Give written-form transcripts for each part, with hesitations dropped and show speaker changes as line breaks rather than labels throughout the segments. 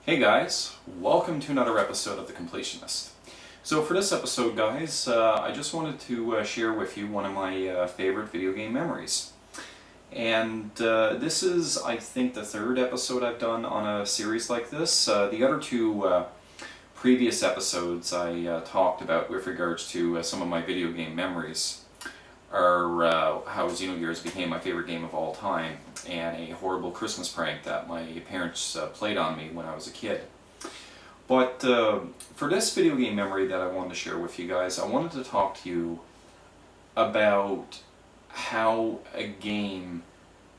Hey guys, welcome to another episode of The Completionist. So for this episode guys, I just wanted to share with you one of my favorite video game memories. And this is, I think, the third episode I've done on a series like this. The other two previous episodes I talked about with regards to some of my video game memories are how Xenogears became my favorite game of all time, and a horrible Christmas prank that my parents played on me when I was a kid. But for this video game memory that I wanted to share with you guys, I wanted to talk to you about how a game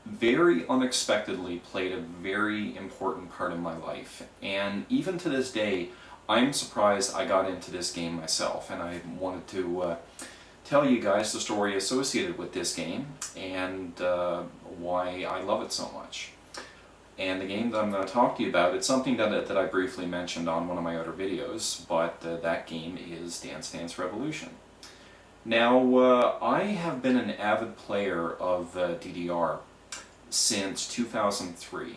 very unexpectedly played a very important part in my life. And even to this day, I'm surprised I got into this game myself, and I wanted to tell you guys the story associated with this game and why I love it so much. And the game that I'm going to talk to you about, it's something that I briefly mentioned on one of my other videos, but that game is Dance Dance Revolution. Now, I have been an avid player of DDR since 2003,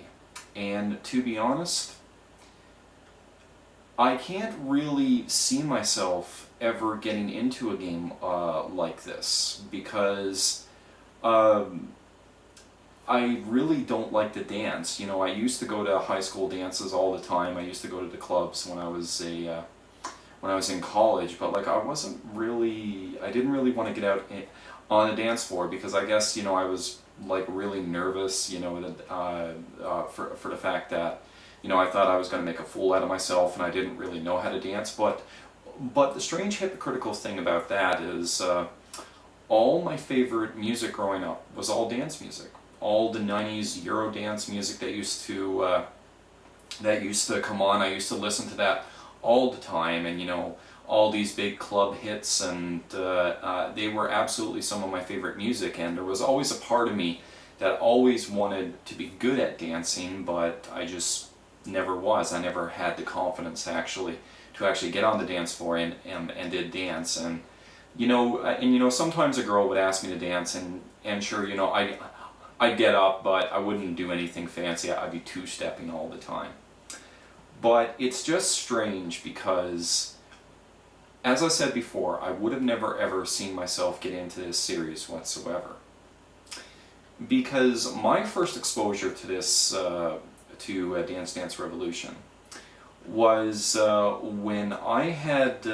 and to be honest, I can't really see myself ever getting into a game like this because I really don't like to dance. You know, I used to go to high school dances all the time. I used to go to the clubs when I was in college, but like I didn't really want to get out on a dance floor because I guess, you know, I was like really nervous, you know, for the fact that, you know, I thought I was going to make a fool out of myself and I didn't really know how to dance. But the strange hypocritical thing about that is all my favorite music growing up was all dance music. All the 90s Euro dance music that used to come on, I used to listen to that all the time, and you know, all these big club hits, and they were absolutely some of my favorite music, and there was always a part of me that always wanted to be good at dancing, but I just never was. I never had the confidence to actually get on the dance floor and did dance. And you know, sometimes a girl would ask me to dance, and sure, you know, I'd get up, but I wouldn't do anything fancy. I'd be two-stepping all the time. But it's just strange because, as I said before, I would have never ever seen myself get into this series whatsoever. Because my first exposure to this to Dance Dance Revolution was when I had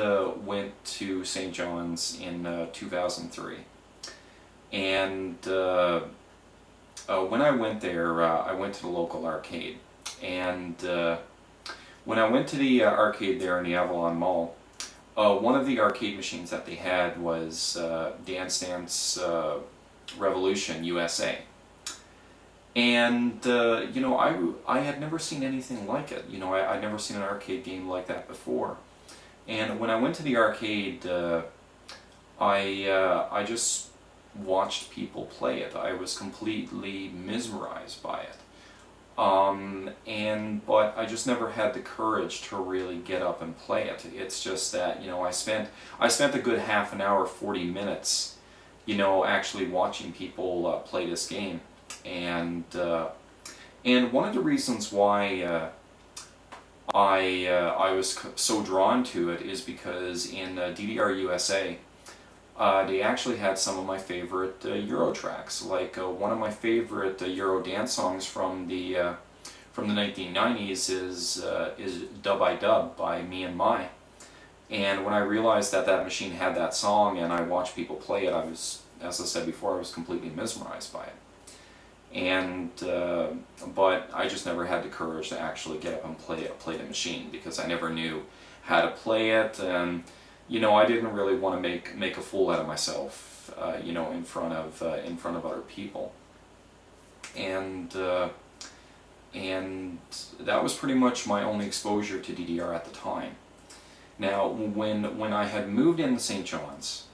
went to St. John's in 2003, and when I went there, I went to the local arcade, and when I went to the arcade there in the Avalon Mall, one of the arcade machines that they had was Dance Dance Revolution USA. And you know, I had never seen anything like it. You know, I'd never seen an arcade game like that before. And when I went to the arcade, I just watched people play it. I was completely mesmerized by it. But I just never had the courage to really get up and play it. It's just that, you know, I spent a good half an hour, 40 minutes, you know, actually watching people play this game. And one of the reasons why I was so drawn to it is because in DDR USA, they actually had some of my favorite Euro tracks. Like one of my favorite Euro dance songs from the 1990s is Dub I Dub by Me and My. And when I realized that that machine had that song and I watched people play it, I was, as I said before, I was completely mesmerized by it. And but I just never had the courage to actually get up and play the machine because I never knew how to play it, and you know, I didn't really want to make a fool out of myself, you know, in front of other people, and that was pretty much my only exposure to DDR at the time. Now, when I had moved into St. John's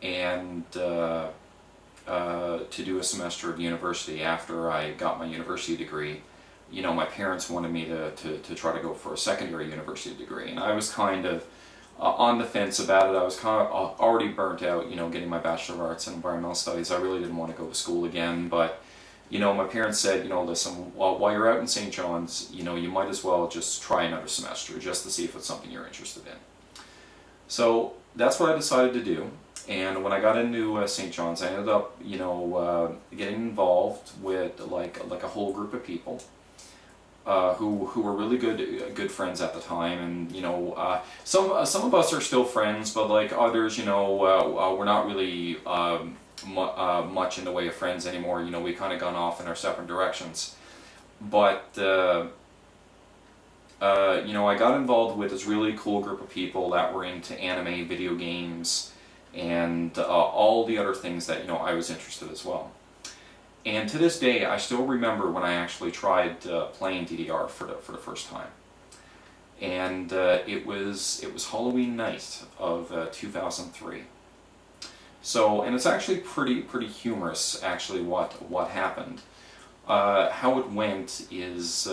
and to do a semester of university after I got my university degree, you know, my parents wanted me to try to go for a secondary university degree, and I was kind of on the fence about it. I was kind of already burnt out, you know, getting my Bachelor of Arts in Environmental Studies. I really didn't want to go to school again, but my parents said, listen, while you're out in St. John's, you might as well just try another semester just to see if it's something you're interested in. So that's what I decided to do. And when I got into St. John's, I ended up, getting involved with like a whole group of people who were really good friends at the time. And some of us are still friends, but like others, we're not really much in the way of friends anymore. We kind of gone off in our separate directions. But I got involved with this really cool group of people that were into anime, video games, and all the other things that I was interested as well. And to this day, I still remember when I actually tried playing DDR for the first time. And it was Halloween night of 2003. So, and it's actually pretty humorous actually what happened. How it went is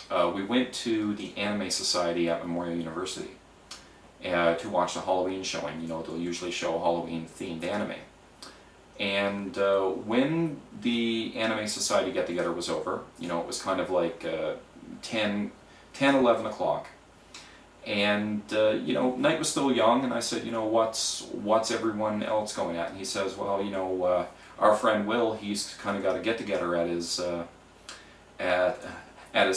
we went to the Anime Society at Memorial University to watch the Halloween showing. They'll usually show Halloween-themed anime. And when the Anime Society get-together was over, it was kind of like 10, 11 o'clock. And, night was still young, and I said, what's everyone else going at? And he says, well, our friend Will, he's kind of got a get-together at his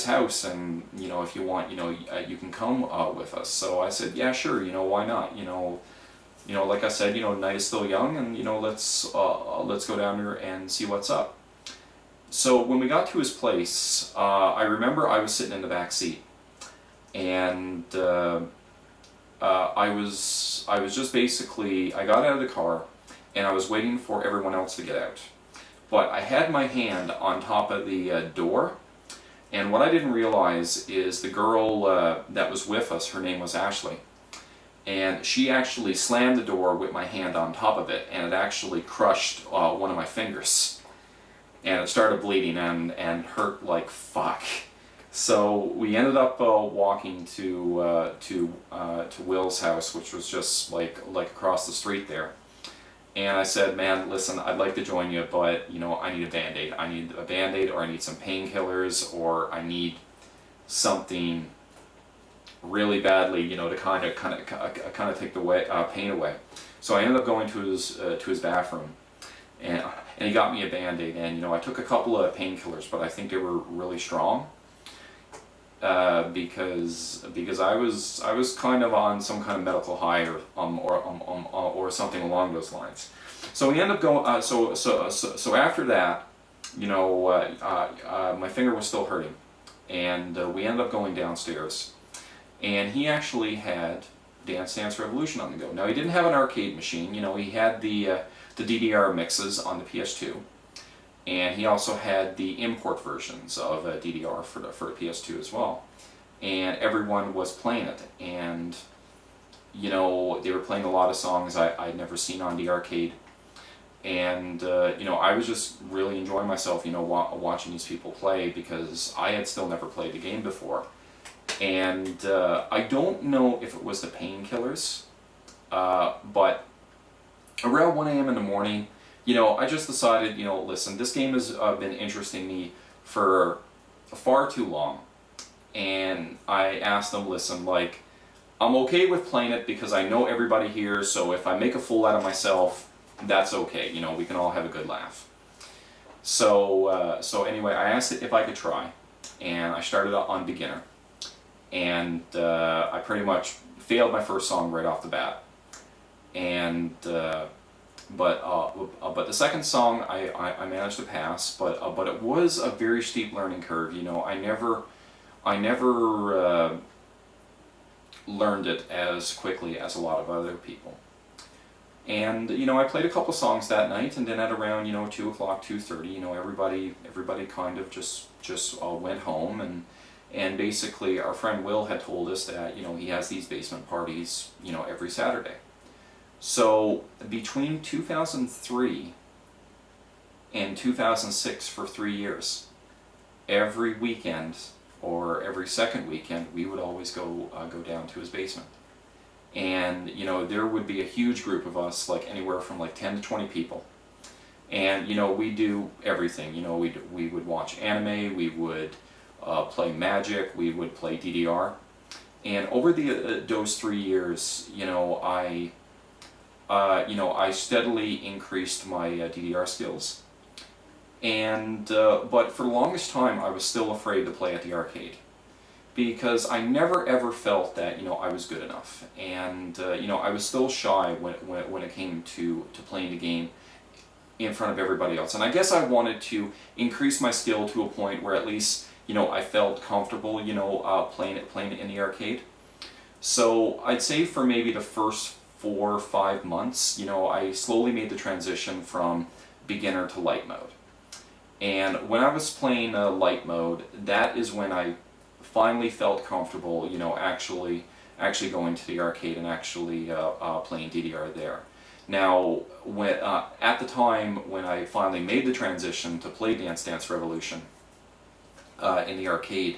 house, and if you want, you can come with us. So I said, yeah, sure, why not? Like I said, night is still young, and let's go down there and see what's up. So when we got to his place, I remember I was sitting in the back seat, and I was just basically, I got out of the car, and I was waiting for everyone else to get out. But I had my hand on top of the door. And what I didn't realize is the girl that was with us, her name was Ashley, and she actually slammed the door with my hand on top of it, and it actually crushed one of my fingers. And it started bleeding and hurt like fuck. So we ended up walking to Will's house, which was just like across the street there. And I said, man, listen, I'd like to join you, but I need a Band-Aid. I need a Band-Aid, or I need some painkillers, or I need something really badly, to kind of take the pain away. So I ended up going to his bathroom, and he got me a Band-Aid, and I took a couple of painkillers, but I think they were really strong. Because I was kind of on some kind of medical high or something along those lines. So we ended up going. So after that, my finger was still hurting, and we ended up going downstairs, and he actually had Dance Dance Revolution on the go. Now he didn't have an arcade machine. He had the DDR mixes on the PS2. And he also had the import versions of DDR for the PS2 as well. And everyone was playing it. And, they were playing a lot of songs I'd never seen on the arcade. And, I was just really enjoying myself, watching these people play, because I had still never played the game before. And I don't know if it was the painkillers, but around 1 a.m. in the morning, I just decided, listen, this game has been interesting me for far too long. And I asked them, listen, I'm okay with playing it because I know everybody here, so if I make a fool out of myself, that's okay. We can all have a good laugh. So anyway, I asked if I could try, and I started on beginner. And I pretty much failed my first song right off the bat. And but the second song I managed to pass, but it was a very steep learning curve. I never learned it as quickly as a lot of other people. And I played a couple songs that night, and then at around 2 o'clock, 2:30, everybody kind of just went home, and basically our friend Will had told us that he has these basement parties every Saturday. So between 2003 and 2006, for 3 years, every weekend or every second weekend, we would always go down to his basement. And there would be a huge group of us, like anywhere from 10 to 20 people. And we do everything. We would watch anime, we would play Magic, we would play DDR. And over those 3 years, I steadily increased my DDR skills. And but for the longest time, I was still afraid to play at the arcade, because I never ever felt that I was good enough, and I was still shy when it came to playing the game in front of everybody else. And I guess I wanted to increase my skill to a point where at least I felt comfortable playing it in the arcade. So I'd say for maybe the first 4 or 5 months, I slowly made the transition from beginner to light mode. And when I was playing light mode, that is when I finally felt comfortable, actually going to the arcade and actually playing DDR there. Now, when at the time when I finally made the transition to play Dance Dance Revolution in the arcade,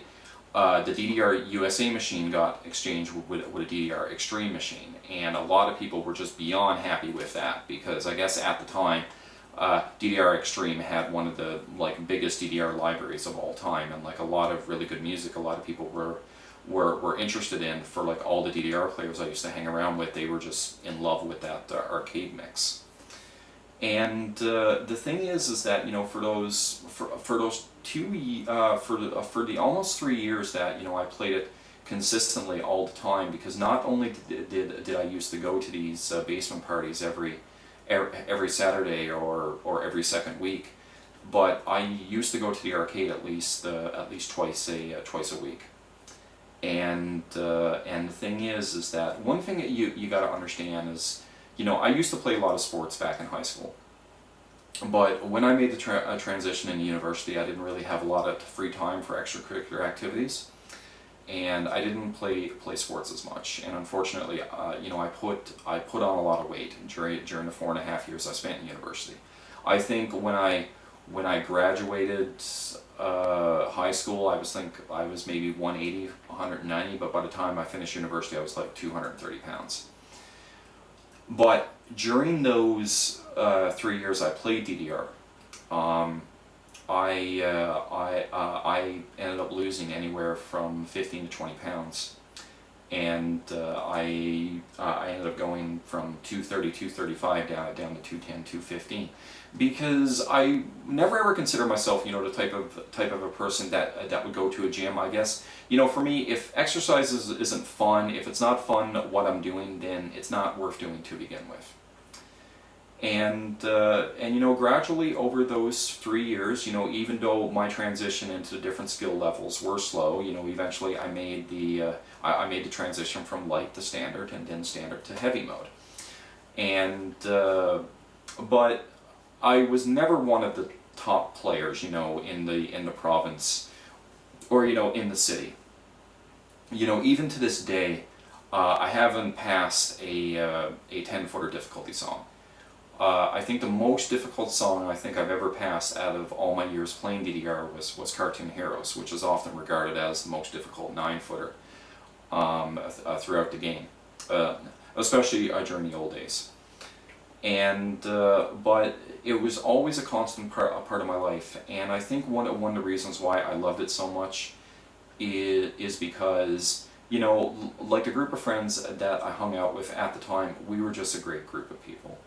the DDR USA machine got exchanged with a DDR Extreme machine, and a lot of people were just beyond happy with that, because I guess at the time DDR Extreme had one of the biggest DDR libraries of all time, and a lot of really good music. A lot of people were interested in, for all the DDR players I used to hang around with. They were just in love with that arcade mix. And the thing is that for the almost 3 years that I played it consistently all the time, because not only did I used to go to these basement parties every Saturday or every second week, but I used to go to the arcade at least twice a week. And the thing is that one thing that you got to understand is, I used to play a lot of sports back in high school, but when I made the transition in university, I didn't really have a lot of free time for extracurricular activities, and I didn't play sports as much. And unfortunately, I put on a lot of weight during the 4.5 years I spent in university. I think when I graduated high school, I was maybe 180, 190, but by the time I finished university, I was 230 pounds. But during those 3 years I played DDR, I ended up losing anywhere from 15 to 20 pounds, and I ended up going from 230, 235 down to 210, 215, because I never ever consider myself, the type of a person that would go to a gym. I guess, for me, if exercise isn't fun, if it's not fun what I'm doing, then it's not worth doing to begin with. And gradually over those 3 years, even though my transition into different skill levels were slow, eventually I made the transition from light to standard, and then standard to heavy mode. And but I was never one of the top players, in the province, or in the city. Even to this day, I haven't passed a 10-footer difficulty song. I think the most difficult song I think I've ever passed out of all my years playing DDR was Cartoon Heroes, which is often regarded as the most difficult 9-footer throughout the game, especially during the old days. And but it was always a constant part of my life, and I think one of the reasons why I loved it so much is because, the group of friends that I hung out with at the time, we were just a great group of people.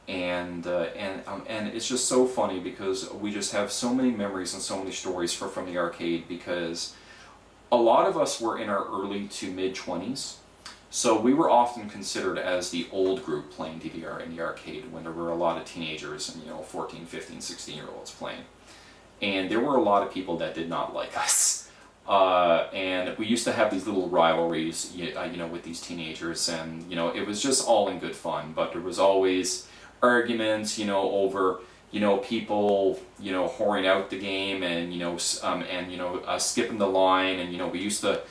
And it's just so funny, because we just have so many memories and so many stories from the arcade, because a lot of us were in our early to mid-20s, so we were often considered as the old group playing DDR in the arcade, when there were a lot of teenagers and 14, 15, 16-year-olds playing. And there were a lot of people that did not like us. And we used to have these little rivalries, with these teenagers, and it was just all in good fun. But there was always arguments, over people whoring out the game, and skipping the line, and we used to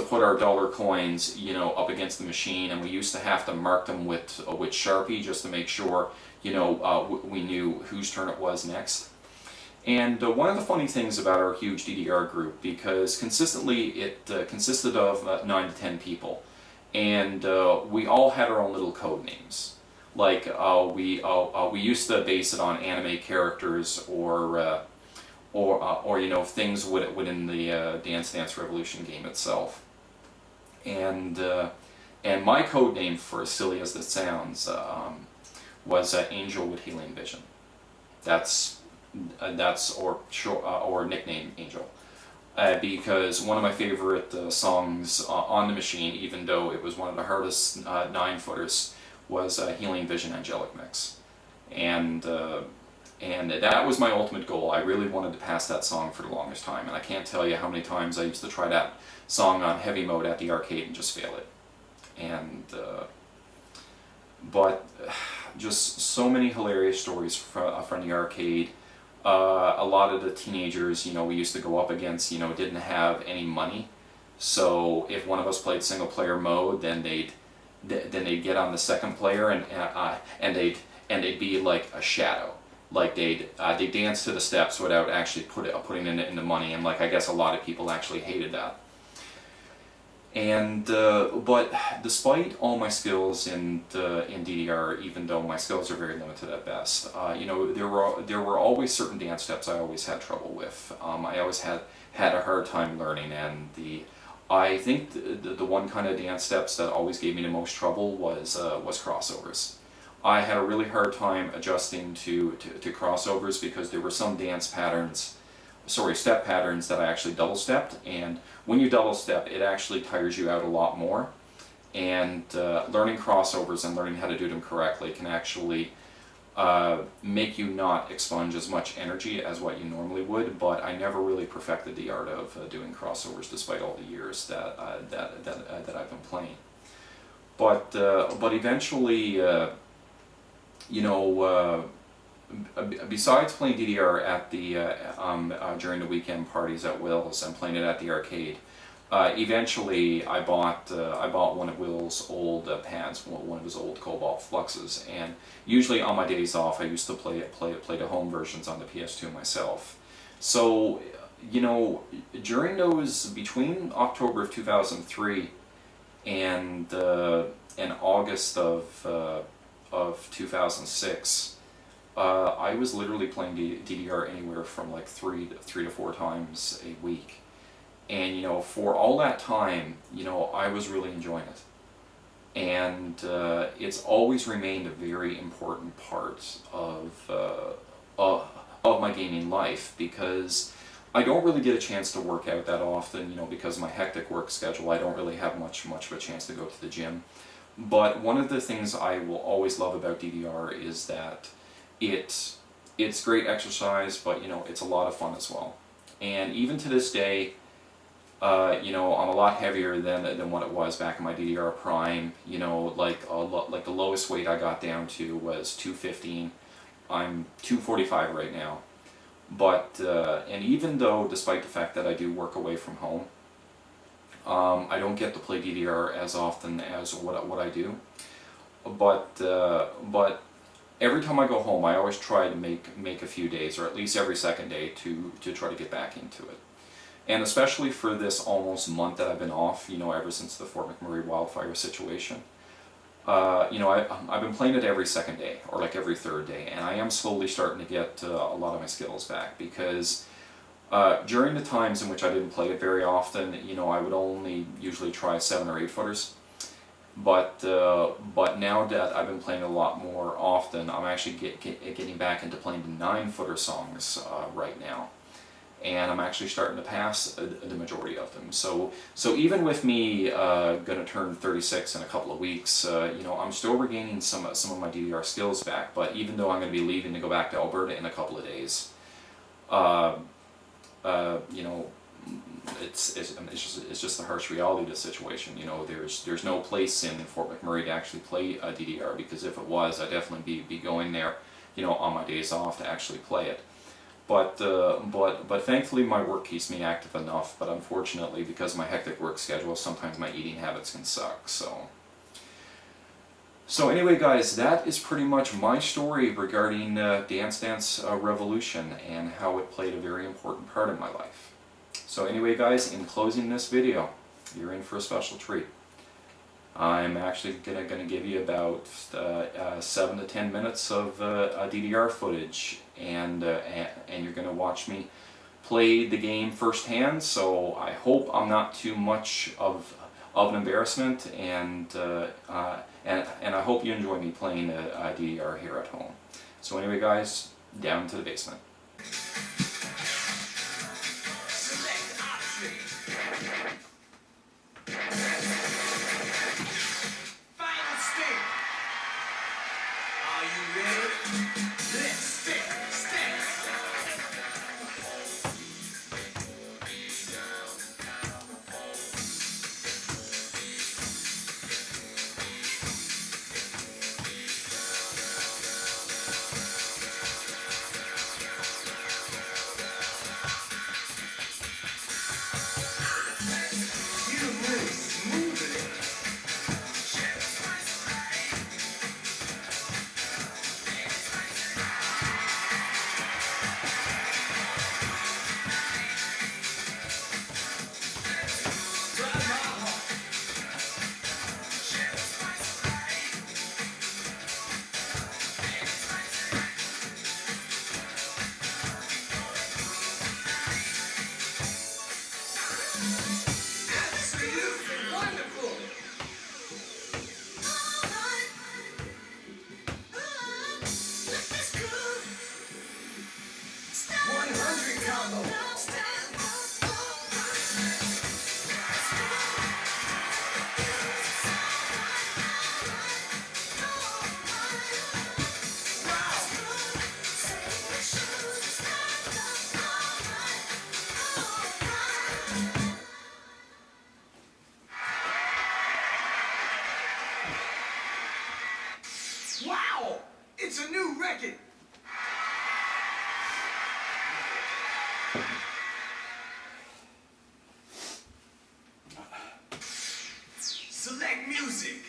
put our dollar coins up against the machine, and we used to have to mark them with Sharpie just to make sure we knew whose turn it was next. And one of the funny things about our huge DDR group, because consistently it consisted of 9 to 10 people, and we all had our own little code names. Like we used to base it on anime characters or you know, things within the Dance Dance Revolution game itself. And my code name, for as silly as it sounds, was Angel with Healing Vision. That's or nickname Angel. Because one of my favorite songs on the machine, even though it was one of the hardest 9-footers, was Healing Vision Angelic Mix. And that was my ultimate goal. I really wanted to pass that song for the longest time, and I can't tell you how many times I used to try that song on heavy mode at the arcade and just fail it. And but just so many hilarious stories from the arcade. A lot of the teenagers, you know, we used to go up against, you know, didn't have any money. So if one of us played single player mode, then they'd get on the second player and they'd be like a shadow. Like they dance to the steps without actually putting in the money, and like I guess a lot of people actually hated that. And but despite all my skills in DDR, even though my skills are very limited at best, you know, there were always certain dance steps I always had trouble with. I always had a hard time learning, and I think the one kind of dance steps that always gave me the most trouble was crossovers. I had a really hard time adjusting to crossovers because there were some step patterns that I actually double stepped, and when you double step, it actually tires you out a lot more. And learning crossovers and learning how to do them correctly can actually make you not expunge as much energy as what you normally would. But I never really perfected the art of doing crossovers, despite all the years that I've been playing. But eventually, you know, besides playing DDR at the during the weekend parties at Will's and playing it at the arcade, eventually I bought one of Will's old pads, one of his old Cobalt Fluxes, and usually on my days off I used to play the home versions on the PS2 myself. So, you know, during those between October of 2003 and August of 2006. I was literally playing DDR anywhere from like three to four times a week, and you know, for all that time, you know, I was really enjoying it, and it's always remained a very important part of my gaming life, because I don't really get a chance to work out that often, you know, because of my hectic work schedule. I don't really have much of a chance to go to the gym. But one of the things I will always love about DDR is that it's great exercise, but you know, it's a lot of fun as well. And even to this day, you know, I'm a lot heavier than what it was back in my DDR prime. You know, like the lowest weight I got down to was 215. I'm 245 right now. But and even though, despite the fact that I do work away from home, I don't get to play DDR as often as what I do, but every time I go home, I always try to make a few days, or at least every second day, to try to get back into it. And especially for this almost month that I've been off, you know, ever since the Fort McMurray wildfire situation, you know, I've been playing it every second day, or like every third day, and I am slowly starting to get a lot of my skills back, because during the times in which I didn't play it very often, you know, I would only usually try 7 or 8 footers. But now that I've been playing a lot more often, I'm actually getting back into playing the 9-footer songs right now, and I'm actually starting to pass the majority of them. So even with me gonna turn 36 in a couple of weeks, you know, I'm still regaining some of my DDR skills back. But even though I'm going to be leaving to go back to Alberta in a couple of days, you know, it's just the harsh reality of the situation. You know, there's no place in Fort McMurray to actually play DDR, because if it was, I'd definitely be going there, you know, on my days off to actually play it. But thankfully my work keeps me active enough. But unfortunately, because of my hectic work schedule, sometimes my eating habits can suck. So anyway, guys, that is pretty much my story regarding Dance Dance Revolution and how it played a very important part in my life. So anyway, guys, in closing this video, you're in for a special treat. I'm actually gonna give you about 7 to 10 minutes of DDR footage, and you're gonna watch me play the game firsthand. So I hope I'm not too much of an embarrassment, and I hope you enjoy me playing DDR here at home. So anyway, guys, down to the basement.
Wow! It's a new record! Select music!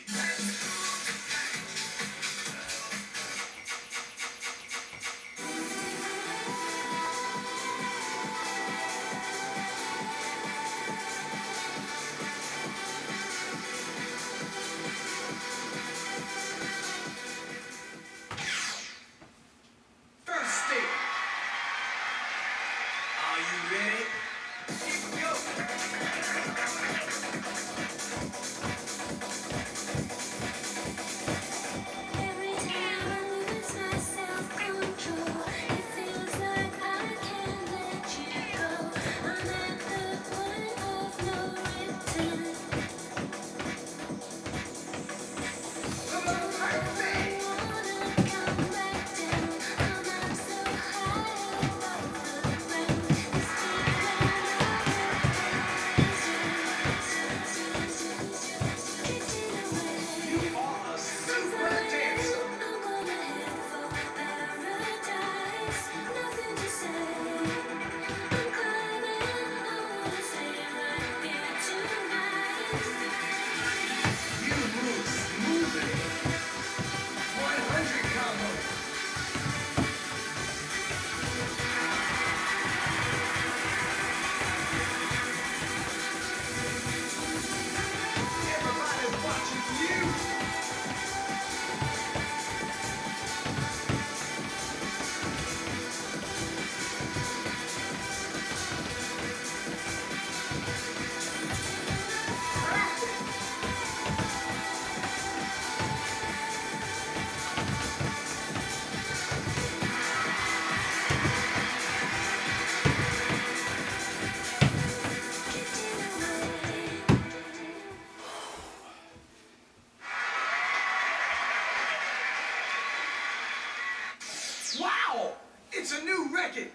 Wow! It's a new record!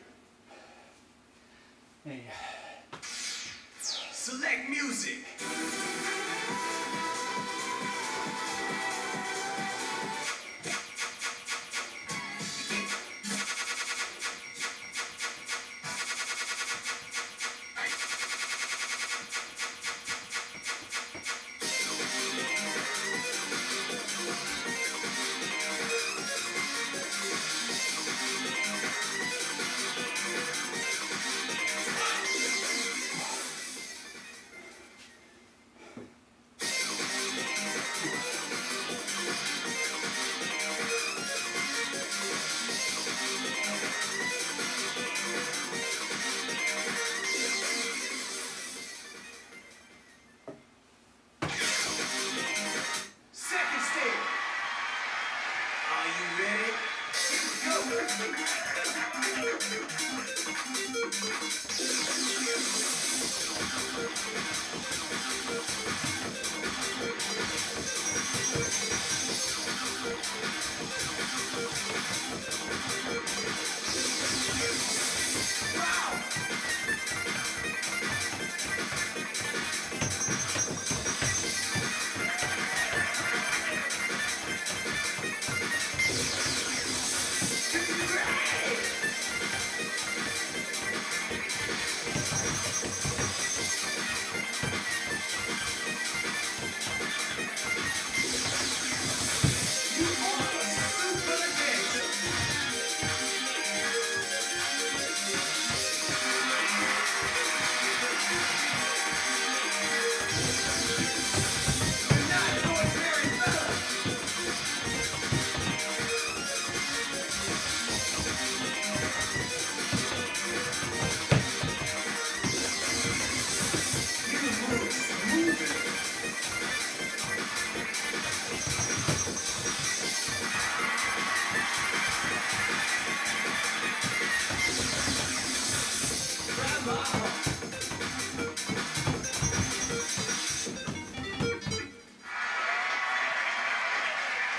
Hey.
Select music!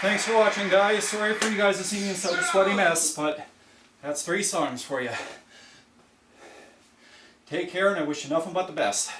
Thanks for watching, guys. Sorry for you guys to see me in such a sweaty mess, but that's 3 songs for you. Take care, and I wish you nothing but the best.